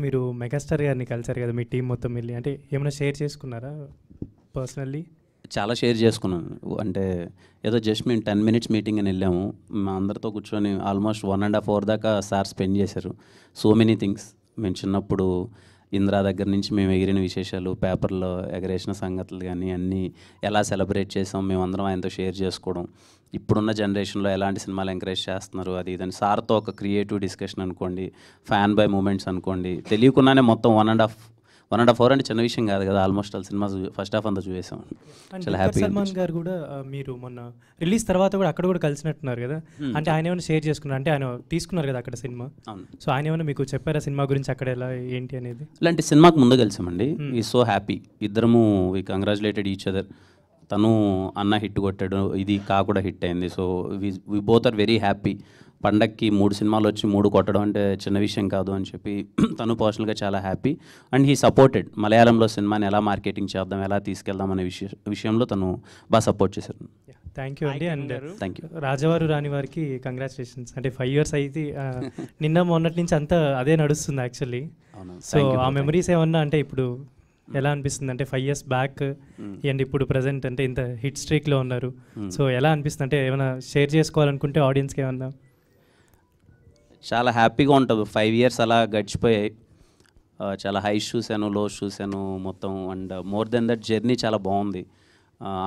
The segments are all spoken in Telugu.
మీరు మెగాస్టార్ గారిని కలిసారు కదా మీ టీం మొత్తం వెళ్ళి, అంటే ఏమైనా షేర్ చేసుకున్నారా పర్సనల్లీ? చాలా షేర్ చేసుకున్నాను. అంటే ఏదో జస్ట్ మేము 10 మినిట్స్ మీటింగ్ అని వెళ్ళాము. మా అందరితో కూర్చొని ఆల్మోస్ట్ 1.5 అవర్ దాకా సార్ స్పెండ్ చేశారు. So many things. మేము చిన్నప్పుడు ఇందిరా దగ్గర నుంచి మేము ఎగిరిన విశేషాలు, పేపర్లో ఎగరేసిన సంగతులు కానీ అన్నీ ఎలా సెలబ్రేట్ చేసాం మేమందరం ఆయనతో షేర్ చేసుకోవడం. ఇప్పుడున్న జనరేషన్లో ఎలాంటి సినిమాలు ఎంకరేజ్ చేస్తున్నారు అది ఇదని సార్తో ఒక క్రియేటివ్ డిస్కషన్ అనుకోండి, ఫ్యాన్ బై మూమెంట్స్ అనుకోండి, తెలియకుండానే మొత్తం 1.5 అవర్ అంటే చిన్న విషయం కాదు కదా. Almost all cinema first half అంతా చూసాం. చాలా హ్యాపీ. సల్మాన్ గారు కూడా మీరు మొన్న రిలీజ్ తర్వాత కూడా అక్కడ కూడా కలిసినట్టున్నారు కదా, అంటే ఆయన ఏమైనా షేర్ చేసుకున్నారు? అంటే ఆయన తీసుకున్నారు కదా అక్కడ సినిమా, సో ఆయన ఏమైనా మీకు చెప్పారా సినిమా గురించి అక్కడ ఎలా ఏంటి అనేది? ఇలాంటి సినిమాకి ముందు కలిసామండి. ఈ సో హ్యాపీ. ఇద్దరము వి కంగ్రాచులేటెడ్ ఈచ్ అదర్. తను అన్న హిట్ కొట్టాడు, ఇది కా కూడా హిట్ అయింది. So we both are very happy. పండక్కి 3 సినిమాలు వచ్చి 3 కొట్టడం అంటే చిన్న విషయం కాదు అని చెప్పి తను పర్సనల్గా చాలా హ్యాపీ. And he supported. మలయాళంలో సినిమాని ఎలా మార్కెటింగ్ చేద్దాం, ఎలా తీసుకెళ్దాం అనే విషయంలో తను బాగా సపోర్ట్ చేశారు. థ్యాంక్ యూ అండి. And thank you. రాజవారు రాని వారికి కంగ్రాచులేషన్స్. అంటే 5 years అయితే నిన్న మొన్నటి నుంచి అంతా అదే నడుస్తుంది యాక్చువల్లీ. సో ఆ మెమరీస్ ఏమన్నా అంటే ఇప్పుడు ఎలా అనిపిస్తుంది? అంటే 5 years బ్యాక్ అండ్ ఇప్పుడు ప్రజెంట్ అంటే ఇంత హిట్ స్ట్రీక్లో ఉన్నారు. సో ఎలా అనిపిస్తుంది? అంటే ఏమైనా షేర్ చేసుకోవాలనుకుంటే ఆడియన్స్కి ఏమన్నా? చాలా హ్యాపీగా ఉంటుంది. 5 years అలా గడిచిపోయాయి. చాలా హైస్ చూశాను, లోస్ చూశాను మొత్తం. And more than that journey చాలా బాగుంది.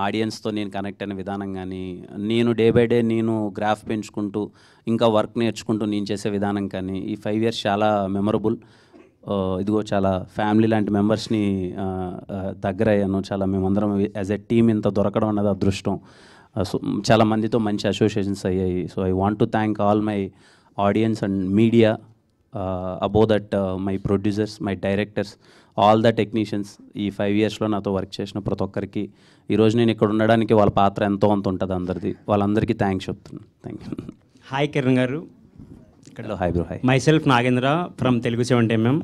ఆడియన్స్తో నేను కనెక్ట్ అయిన విధానం కానీ, నేను డే బై డే నేను గ్రాఫ్ పెంచుకుంటూ ఇంకా వర్క్ నేర్చుకుంటూ నేను చేసే విధానం కానీ, ఈ 5 years చాలా మెమరబుల్. ఇదిగో చాలా ఫ్యామిలీ లాంటి మెంబర్స్ని దగ్గర అయ్యాను. చాలా మేమందరం యాజ్ ఎ టీమ్ ఇంత దొరకడం అన్నది అదృష్టం. సో చాలా మందితో మంచి అసోసియేషన్స్ అయ్యాయి. So I want to thank all my audience and media, above that my producers, my directors, all the technicians. ఈ 5 yearsలో నాతో వర్క్ చేసిన ప్రతి ఒక్కరికి, ఈరోజు నేను ఇక్కడ ఉండడానికి వాళ్ళ పాత్ర ఎంతో అంత ఉంటుంది అందరిది. వాళ్ళందరికీ థ్యాంక్స్ చెప్తున్నాను. Thank you. హాయ్ కిరణ్ గారు. ఇక్కడ hi bro. Hi. My self Nagendra from Telugu 70mm.